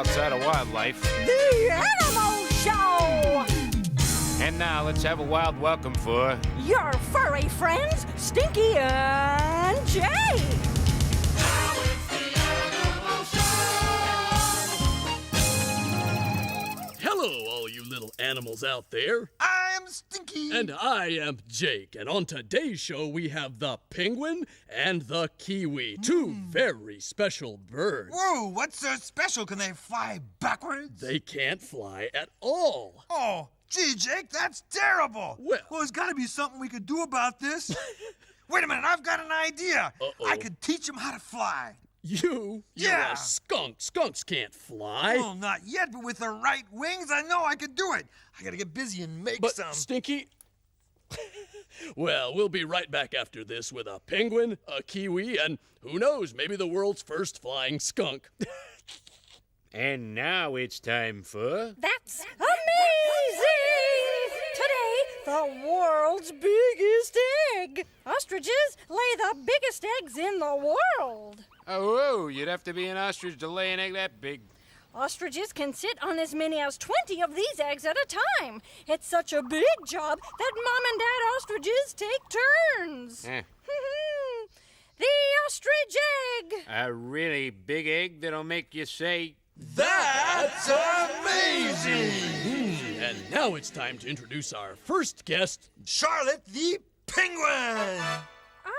outside of wildlife. The Animal Show! And now let's have a wild welcome for... Your furry friends, Stinky and Jay! Now it's the Animal Show! Hello, all you little animals out there. I'm Stinky. And I am Jake. And on today's show, we have the penguin and the kiwi. Two very special birds. Whoa, what's so special? Can they fly backwards? They can't fly at all. Oh, gee, Jake, that's terrible. Well, there's got to be something we could do about this. Wait a minute, I've got an idea. Uh-oh. I could teach them how to fly. You're Yeah. a skunk. Skunks can't fly. Well, not yet, but with the right wings, I know I could do it. I got to get busy and make But some. Stinky... Well, we'll be right back after this with a penguin, a kiwi, and who knows, maybe the world's first flying skunk. And now it's time for... That's amazing! Today, the world's biggest egg. Ostriches lay the biggest eggs in the world. Oh, whoa, you'd have to be an ostrich to lay an egg that big. Ostriches can sit on as many as 20 of these eggs at a time. It's such a big job that Mom and Dad ostriches take turns. Eh, The ostrich egg! a really big egg that'll make you say... That's amazing! And now it's time to introduce our first guest. Charlotte the penguin!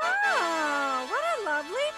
Ah, what a lovely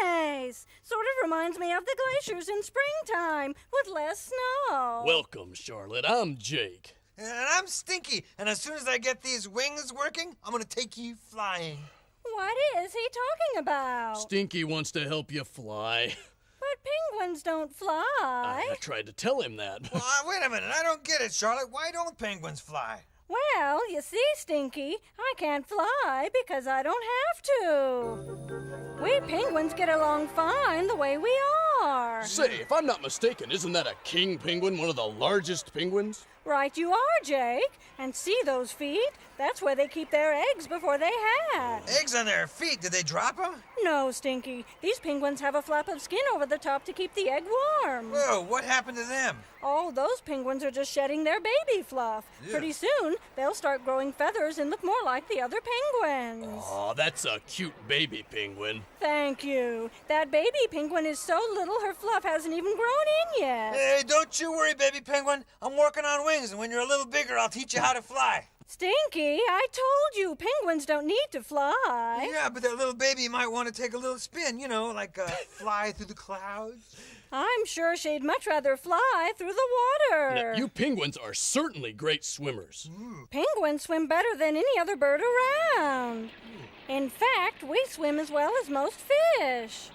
place. Sort of reminds me of the glaciers in springtime with less snow. Welcome, Charlotte. I'm Jake. And I'm Stinky, and as soon as I get these wings working, I'm going to take you flying. What is he talking about? Stinky wants to help you fly. But penguins don't fly. I tried to tell him that. Well, wait a minute, I don't get it, Charlotte. Why don't penguins fly? Well, you see, Stinky, I can't fly because I don't have to. We penguins get along fine the way we are. Say, if I'm not mistaken, isn't that a king penguin, one of the largest penguins? Right you are, Jake. And see those feet? That's where they keep their eggs before they hatch. Eggs on their feet, did they drop them? No, Stinky. These penguins have a flap of skin over the top to keep the egg warm. Whoa, what happened to them? Oh, those penguins are just shedding their baby fluff. Yeah. Pretty soon, they'll start growing feathers and look more like the other penguins. Oh, that's a cute baby penguin. Thank you. That baby penguin is so little her fluff hasn't even grown in yet. Hey, don't you worry, baby penguin. I'm working on wings, and when you're a little bigger, I'll teach you how to fly. Stinky, I told you penguins don't need to fly. Yeah, but that little baby might want to take a little spin, like fly through the clouds. I'm sure she'd much rather fly through the water. Now, you penguins are certainly great swimmers. Penguins swim better than any other bird around. In fact, we swim as well as most fish.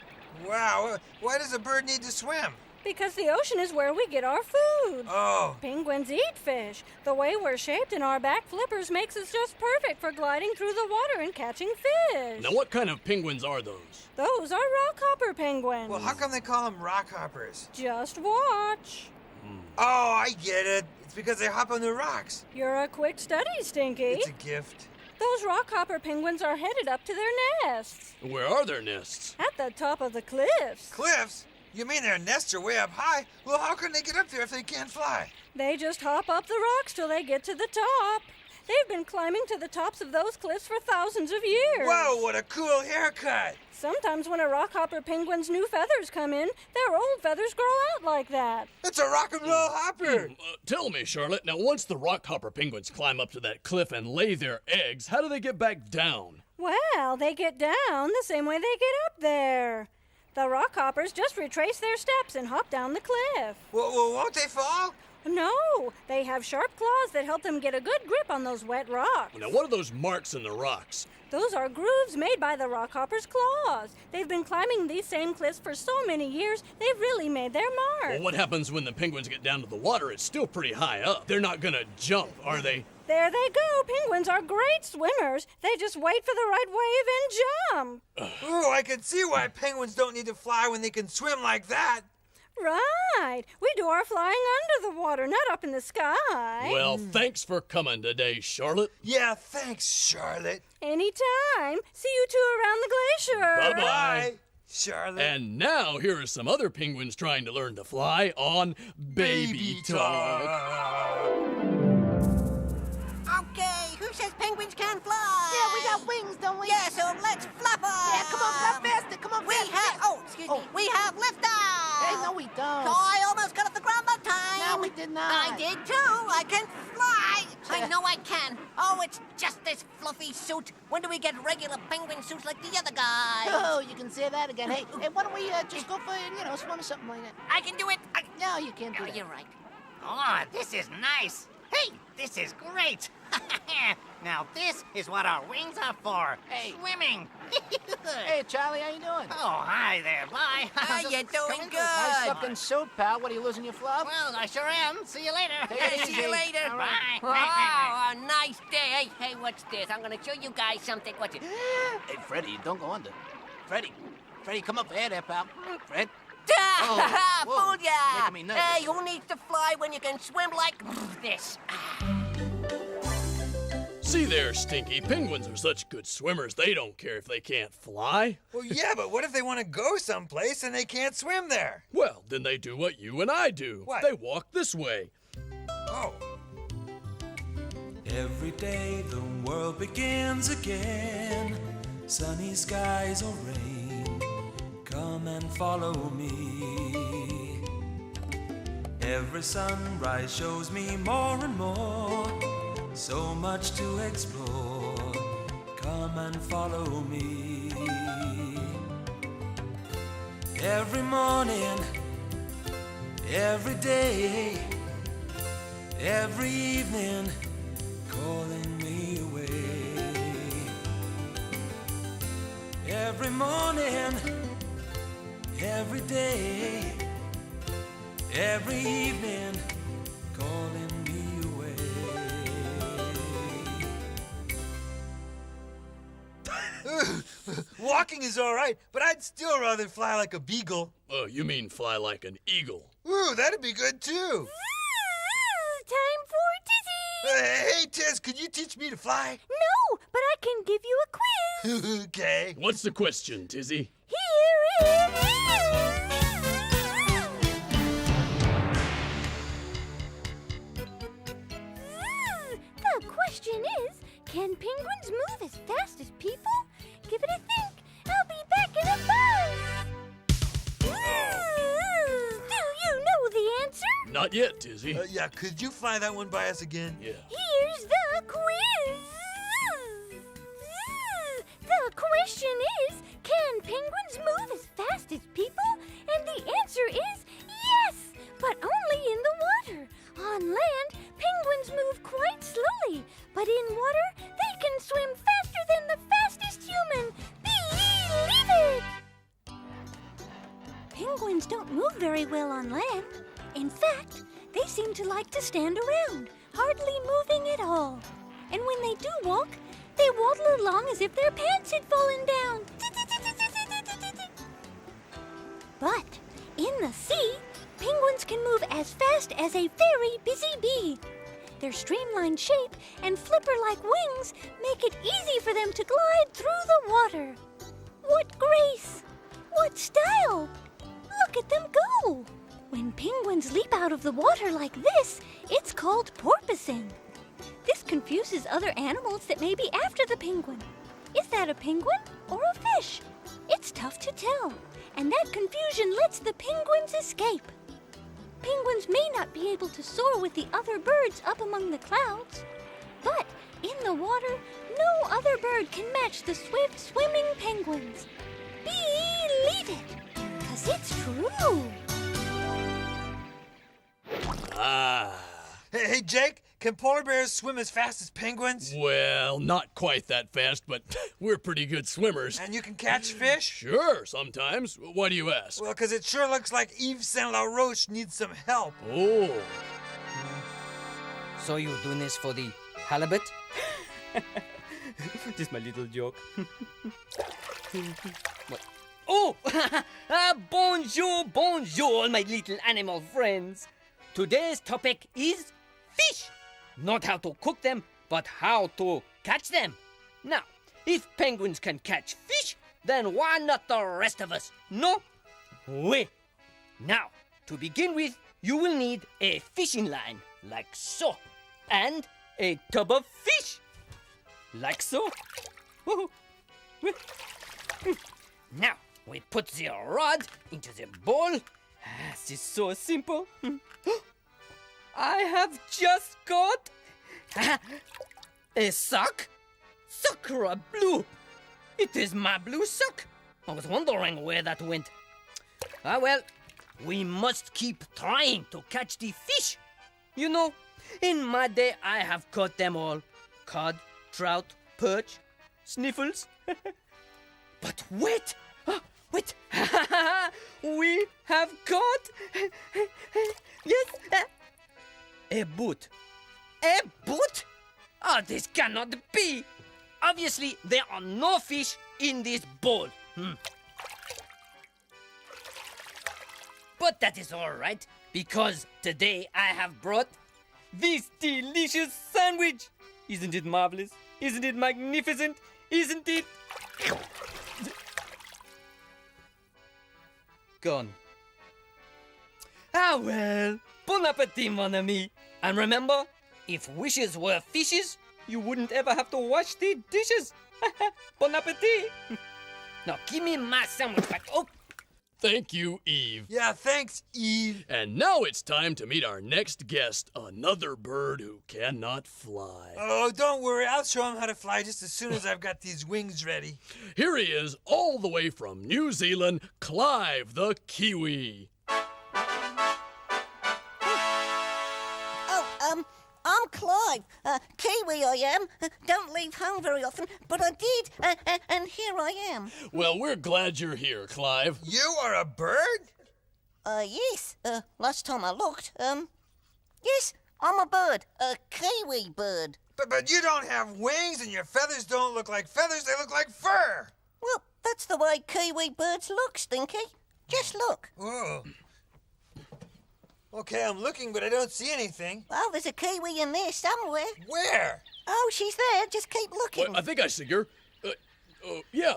Wow, why does a bird need to swim? Because the ocean is where we get our food. Oh, Penguins eat fish. The way we're shaped in our back flippers makes us just perfect for gliding through the water and catching fish. Now, what kind of penguins are those? Those are rockhopper penguins. well, how come they call them rockhoppers? Just watch. Oh, I get it. It's because they hop on the rocks. You're a quick study, Stinky. It's a gift. Those rockhopper penguins are headed up to their nests. Where are their nests? At the top of the cliffs. Cliffs? You mean their nests are way up high? Well, how can they get up there if they can't fly? They just hop up the rocks till they get to the top. They've been climbing to the tops of those cliffs for thousands of years. Whoa, what a cool haircut! Sometimes when a rockhopper penguin's new feathers come in, their old feathers grow out like that. It's a rock and roll hopper! Tell me, Charlotte, now once the rockhopper penguins climb up to that cliff and lay their eggs, how do they get back down? Well, they get down the same way they get up there. The rockhoppers just retrace their steps and hop down the cliff. Well, won't they fall? No, they have sharp claws that help them get a good grip on those wet rocks. Now, what are those marks in the rocks? Those are grooves made by the rockhopper's claws. They've been climbing these same cliffs for so many years, they've really made their mark. Well, what happens when the penguins get down to the water? It's still pretty high up. They're not gonna jump, are they? There they go. Penguins are great swimmers. They just wait for the right wave and jump. Ooh, I can see why penguins don't need to fly when they can swim like that. Right. We do our flying under the water, not up in the sky. Well, thanks for coming today, Charlotte. Yeah, thanks, Charlotte. Anytime. See you two around the glacier. Bye-bye. Charlotte. And now here are some other penguins trying to learn to fly on Baby Talk. Okay, who says penguins can't fly? Yeah, we got wings, don't we? Yeah, so let's flap up. Yeah, come on, flap faster. Come on, We faster. have, excuse me, we have liftoff. Hey, no, we don't. So I almost got off the ground that time. No, we did not. I did too. I can fly. I know I can. Oh, it's just this fluffy suit. When do we get regular penguin suits like the other guys? Oh, you can say that again. Hey, why don't we just go for, swim or something like that? I can do it. No, you can't do Oh, that. you're right. Oh, this is nice. Hey, this is great. Now this is what our wings are for. Hey. Swimming. Hey, Charlie, how you doing? Oh, hi there, Bly. How you doing? coming Good. Nice looking suit, pal. What, are you losing your fluff? Well, I sure am. See you later. Take it See you easy. later. All right. Wow, a nice day. Hey, what's this? I'm gonna show you guys something. What's it? Hey, Freddie, don't go under. Freddie, come up ahead there, pal. Fred. Ah, whoa, fooled ya! making me nervous. Hey, who needs to fly when you can swim like this? See there, Stinky. Penguins are such good swimmers, they don't care if they can't fly. Well, yeah, but what if they want to go someplace and they can't swim there? Well, then they do what you and I do. What? They walk this way. Oh. Every day the world begins again. Sunny skies or rain, come and follow me. Every sunrise shows me more and more, so much to explore. Come and follow me. Every morning, every day, every evening, calling me away. Every morning, every day, every evening, calling me away. Walking is all right, but I'd still rather fly like a beagle. Oh, you mean fly like an eagle. Ooh, that'd be good too. Time for Tizzy! Hey, Tess, could you teach me to fly? No, but I can give you a quiz. Okay. What's the question, Tizzy? Here it is. The question is, can penguins move as fast as people? Give it a think. I'll be back in a buzz. Do you know the answer? Not yet, Tizzy. Yeah, could you fly that one by us again? Yeah. Here's the quiz. The question is, can penguins move as fast as people? And the answer is yes, but only in the water. On land, penguins move quite slowly, but in water, they can swim faster than the fastest human. Believe it! Penguins don't move very well on land. In fact, they seem to like to stand around, hardly moving at all. And when they do walk, they waddle along as if their pants had fallen down. But in the sea, penguins can move as fast as a very busy bee. Their streamlined shape and flipper-like wings make it easy for them to glide through the water. What grace! What style! Look at them go! When penguins leap out of the water like this, it's called porpoising. This confuses other animals that may be after the penguin. Is that a penguin or a fish? It's tough to tell, and that confusion lets the penguins escape. Penguins may not be able to soar with the other birds up among the clouds, but in the water, no other bird can match the swift swimming penguins. Believe it, 'cause it's true. Ah. Hey, Jake, can polar bears swim as fast as penguins? Well, not quite that fast, but we're pretty good swimmers. And you can catch fish? Sure, sometimes. Why do you ask? Well, 'cause it sure looks like Yves Saint Laroche needs some help. Oh. So you're doing this for the halibut? Just my little joke. What? Oh! Bonjour, bonjour, my little animal friends. Today's topic is fish. Not how to cook them, but how to catch them. Now, if penguins can catch fish, then why not the rest of us? No? Oui. Now, to begin with, you will need a fishing line, like so, and a tub of fish, like so. Now, we put the rod into the bowl. This is so simple. I have just got a sock. Sakura blue. It is my blue sock. I was wondering where that went. Ah, well, we must keep trying to catch the fish. You know, in my day, I have caught them all. Cod, trout, perch, sniffles. But wait! Wait! We have caught... Yes, a boot. A boot? Oh, this cannot be. Obviously, there are no fish in this bowl. But that is all right, because today I have brought this delicious sandwich. Isn't it marvelous? Isn't it magnificent? Isn't it... Gone. Ah well, bon appetit, mon ami. And remember, if wishes were fishes, you wouldn't ever have to wash the dishes. Bon appetit. Now give me my sandwich back. Oh. Thank you, Eve. Yeah, thanks, Eve. And now it's time to meet our next guest, another bird who cannot fly. Oh, don't worry. I'll show him how to fly just as soon as I've got these wings ready. Here he is, all the way from New Zealand, Clive the Kiwi. I'm Clive. Kiwi I am. Don't leave home very often, but I did, and here I am. Well, we're glad you're here, Clive. You are a bird? Yes. Last time I looked, yes, I'm a bird. A Kiwi bird. But you don't have wings, and your feathers don't look like feathers. They look like fur. Well, that's the way Kiwi birds look, Stinky. Just look. Oh. Okay, I'm looking, but I don't see anything. Well, there's a Kiwi in there somewhere. Where? Oh, she's there. Just keep looking. Well, I think I see her. Yeah.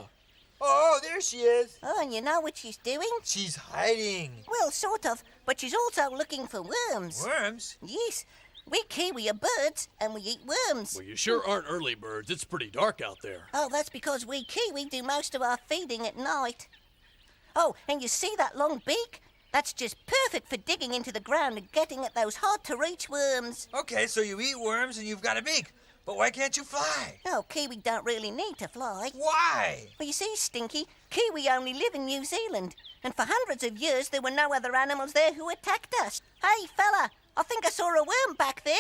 Oh, there she is. Oh, and you know what she's doing? She's hiding. Well, sort of, but she's also looking for worms. Worms? Yes. We Kiwi are birds, and we eat worms. Well, you sure aren't early birds. It's pretty dark out there. Oh, that's because we Kiwi do most of our feeding at night. Oh, and you see that long beak? That's just perfect for digging into the ground and getting at those hard-to-reach worms. Okay, so you eat worms and you've got a beak. But why can't you fly? Oh, Kiwi don't really need to fly. Why? Well, you see, Stinky, Kiwi only live in New Zealand. And for hundreds of years, there were no other animals there who attacked us. Hey, fella, I think I saw a worm back there.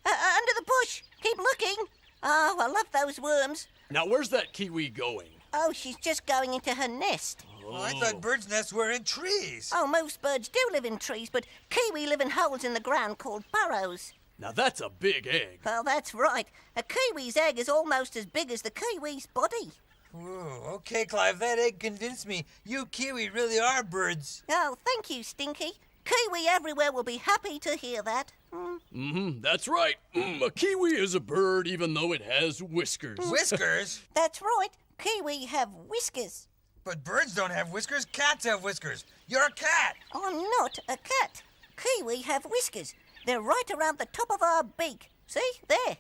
Under the bush. Keep looking. Oh, I love those worms. Now, where's that Kiwi going? Oh, she's just going into her nest. Well, I thought birds' nests were in trees. Oh, most birds do live in trees, but Kiwi live in holes in the ground called burrows. Now, that's a big egg. Well, that's right. A Kiwi's egg is almost as big as the Kiwi's body. Ooh, okay, Clive, that egg convinced me. You Kiwi really are birds. Oh, thank you, Stinky. Kiwi everywhere will be happy to hear that. That's right. A Kiwi is a bird even though it has whiskers. Whiskers? That's right. Kiwi have whiskers. But birds don't have whiskers. Cats have whiskers. You're a cat. I'm not a cat. Kiwi have whiskers. They're right around the top of our beak. See? There.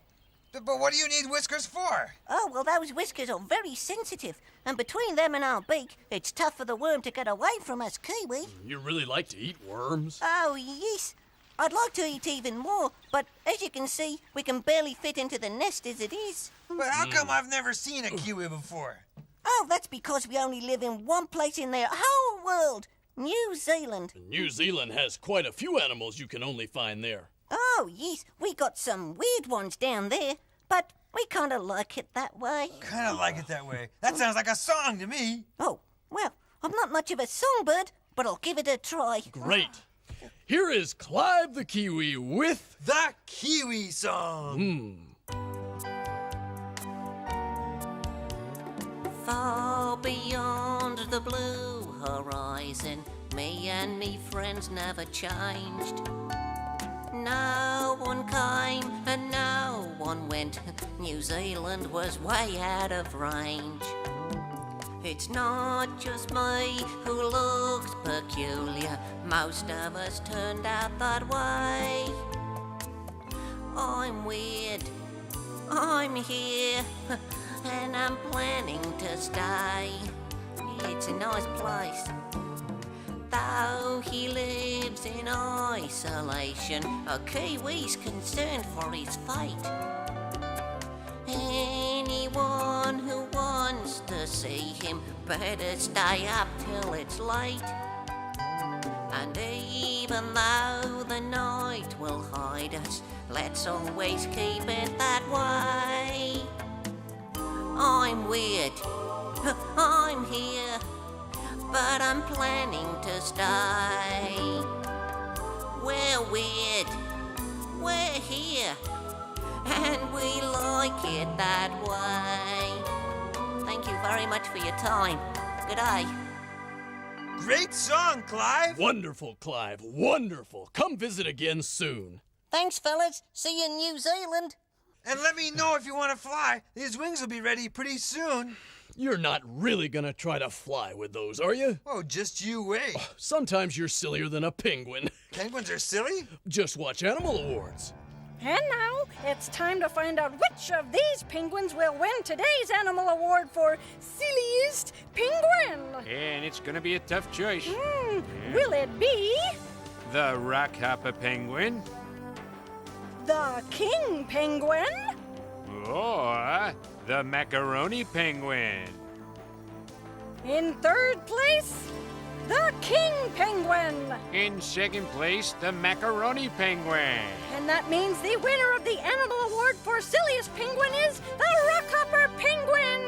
But what do you need whiskers for? Oh, well, those whiskers are very sensitive. And between them and our beak, it's tough for the worm to get away from us, Kiwi. You really like to eat worms? Oh, yes. I'd like to eat even more, but as you can see, we can barely fit into the nest as it is. But how come I've never seen a Kiwi before? Oh, that's because we only live in one place in the whole world, New Zealand. New Zealand has quite a few animals you can only find there. Oh, yes, we got some weird ones down there, but we kind of like it that way. Kind of like it that way. That sounds like a song to me. Oh, well, I'm not much of a songbird, but I'll give it a try. Great. Here is Clive the Kiwi with The Kiwi Song. Far beyond the blue horizon, me and me friends never changed. No one came and no one went. New Zealand was way out of range. It's not just me who looks peculiar. Most of us turned out that way. I'm weird. I'm here. And I'm planning to stay. It's a nice place. Though he lives in isolation, a Kiwi's concerned for his fate. Anyone who wants to see him better stay up till it's late. And even though the night will hide us, let's always keep it that way. I'm weird, I'm here, but I'm planning to stay. We're weird, we're here, and we like it that way. Thank you very much for your time. Good day. Great song, Clive. Wonderful, Clive, wonderful. Come visit again soon. Thanks, fellas. See you in New Zealand. And let me know if you want to fly. These wings will be ready pretty soon. You're not really gonna try to fly with those, are you? Oh, just you wait. Sometimes you're sillier than a penguin. Penguins are silly? Just watch Animal Awards. And now it's time to find out which of these penguins will win today's Animal Award for Silliest Penguin. And it's gonna be a tough choice. Will it be The Rockhopper Penguin the King Penguin, or the Macaroni Penguin? in third place, the King Penguin? In second place, the Macaroni Penguin. And that means the winner of the Animal Award for Silliest Penguin is the Rockhopper Penguin.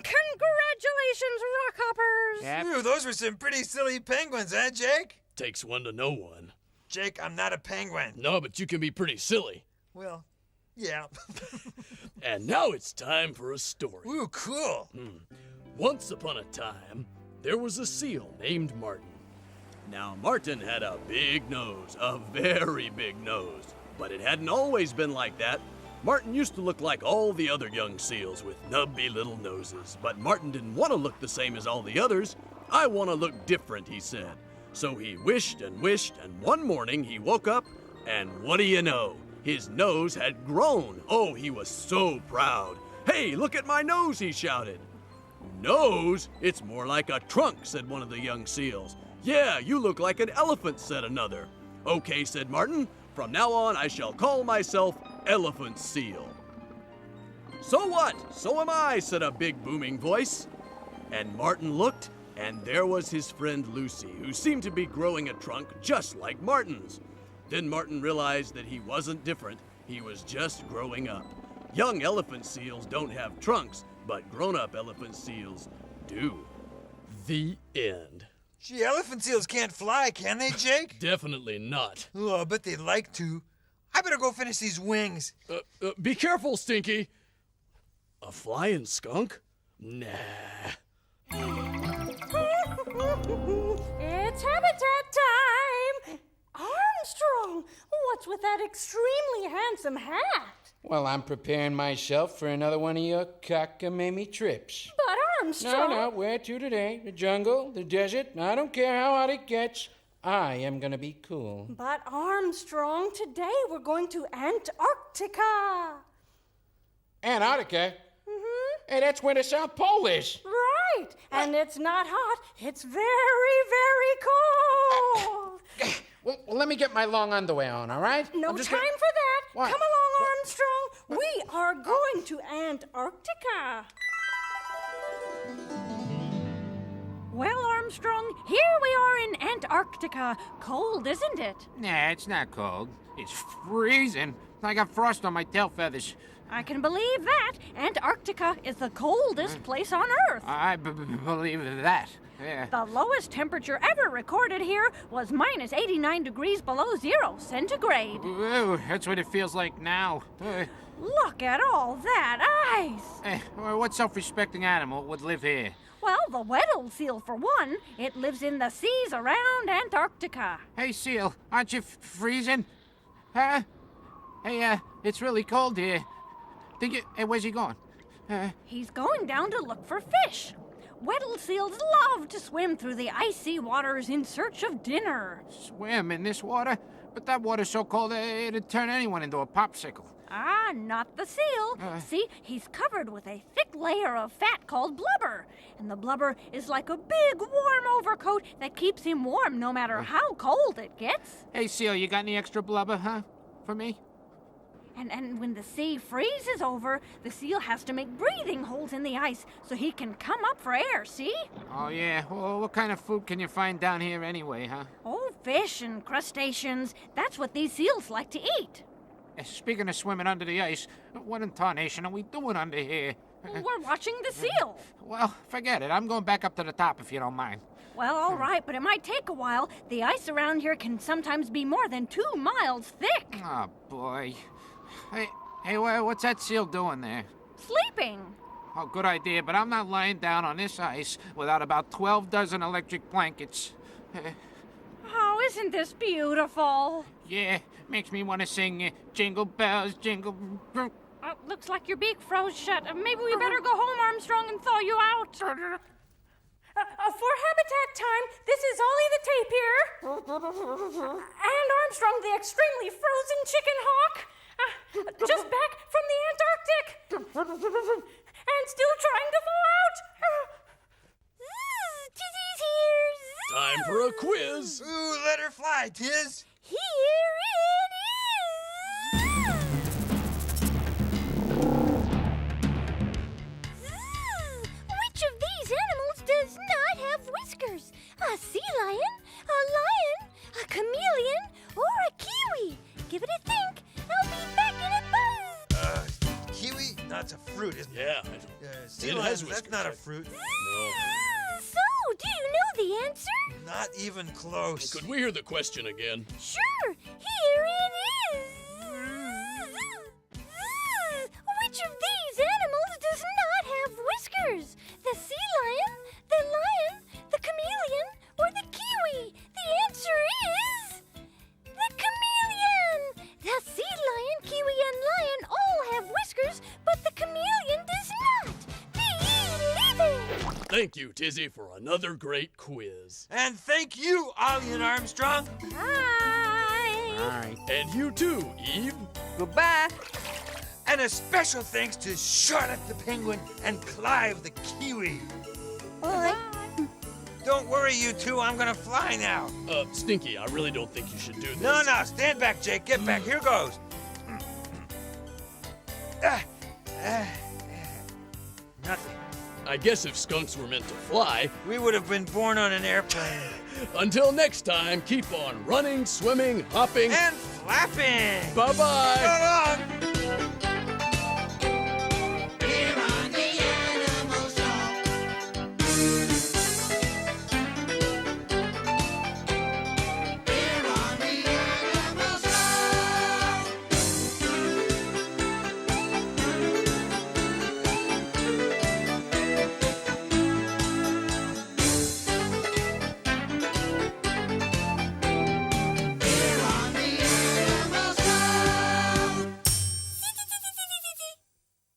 Congratulations, Rockhoppers. Yep. Ooh, those were some pretty silly penguins, eh, Jake? Takes one to know one. Jake, I'm not a penguin. No, but you can be pretty silly. Well, yeah. And now it's time for a story. Ooh, cool. Once upon a time, there was a seal named Martin. Now, Martin had a big nose, a very big nose. But it hadn't always been like that. Martin used to look like all the other young seals with nubby little noses. But Martin didn't want to look the same as all the others. I want to look different, he said. So he wished, and one morning he woke up, and what do you know? His nose had grown. Oh, he was so proud. Hey, look at my nose, he shouted. Nose? It's more like a trunk, said one of the young seals. Yeah, you look like an elephant, said another. Okay, said Martin. From now on, I shall call myself Elephant Seal. So what? So am I, said a big booming voice. And Martin looked, and there was his friend Lucy, who seemed to be growing a trunk just like Martin's. Then Martin realized that he wasn't different, he was just growing up. Young elephant seals don't have trunks, but grown-up elephant seals do. The end. Gee, elephant seals can't fly, can they, Jake? Definitely not. Oh, I bet they'd like to. I better go finish these wings. Be careful, Stinky. A flying skunk? Nah. It's habitat time! Armstrong, what's with that extremely handsome hat? Well, I'm preparing myself for another one of your cockamamie trips. But Armstrong... No, where to today? The jungle? The desert? I don't care how hot it gets. I am gonna be cool. But Armstrong, today we're going to Antarctica. Antarctica? Mm-hmm. Hey, that's where the South Pole is. Right, and it's not hot, it's very, very cold. Well, let me get my long underwear on, all right? No I'm just time gonna- for that. What? Come along, Armstrong. We are going to Antarctica. Well, Armstrong, here we are in Antarctica. Cold, isn't it? Nah, it's not cold. It's freezing. I got frost on my tail feathers. I can believe that. Antarctica is the coldest place on Earth. I believe that. Yeah. The lowest temperature ever recorded here was minus 89 degrees below 0 centigrade. Ooh, that's what it feels like now. Look at all that ice. What self-respecting animal would live here? Well, the Weddell seal, for one. It lives in the seas around Antarctica. Hey, Seal, aren't you freezing? Huh? Hey, it's really cold here. Hey, where's he going? He's going down to look for fish. Weddell seals love to swim through the icy waters in search of dinner. Swim in this water? But that water's so cold it'd turn anyone into a popsicle. Ah, not the seal. See, he's covered with a thick layer of fat called blubber. And the blubber is like a big, warm overcoat that keeps him warm no matter how cold it gets. Hey, Seal, you got any extra blubber, huh? For me? And when the sea freezes over, the seal has to make breathing holes in the ice so he can come up for air, see? Oh, yeah. Well, what kind of food can you find down here anyway, huh? Oh, fish and crustaceans. That's what these seals like to eat. Speaking of swimming under the ice, what in tarnation are we doing under here? We're watching the seal. Well, forget it. I'm going back up to the top if you don't mind. Well, all right, but it might take a while. The ice around here can sometimes be more than 2 miles thick. Oh, boy. Hey, what's that seal doing there? Sleeping. Oh, good idea, but I'm not lying down on this ice without about 12 dozen electric blankets. Oh, isn't this beautiful? Yeah, makes me want to sing Jingle Bells, Jingle... Oh, looks like your beak froze shut. Maybe we better go home, Armstrong, and thaw you out. For habitat time, this is Ollie the tapir. And Armstrong, the extremely frozen chicken hawk. Just back from the Antarctic. And still trying to thaw out. Tizzy's here. Time for a quiz. Ooh, let her fly, Tiz. Here it is. Which of these animals does not have whiskers? A sea lion, a chameleon, or a kiwi? Give it a think. I'll be back in a buzz. Kiwi? No, it's a fruit, isn't it? Yeah. Sea It lion, has that's whiskers, not a right? fruit. No. So, do you know the answer? Not even close. Could we hear the question again? Sure, here it is. Which of these animals does not have whiskers? The sea lion, the chameleon, or the kiwi? The answer is the chameleon. The sea lion, kiwi, and lion all have whiskers, but the chameleon does not. Believe it. Thank you, Tizzy, for another great quiz. And thank you, Ollie and Armstrong. Bye. All right. And you too, Eve. Goodbye. And a special thanks to Charlotte the penguin and Clive the kiwi. Bye. Don't worry, you two. I'm gonna fly now. Stinky, I really don't think you should do this. No, stand back, Jake. Get back. Here goes. Nothing. I guess if skunks were meant to fly, We would have been born on an airplane. until next time, keep on running, swimming, hopping, And flapping. Bye-bye. So long.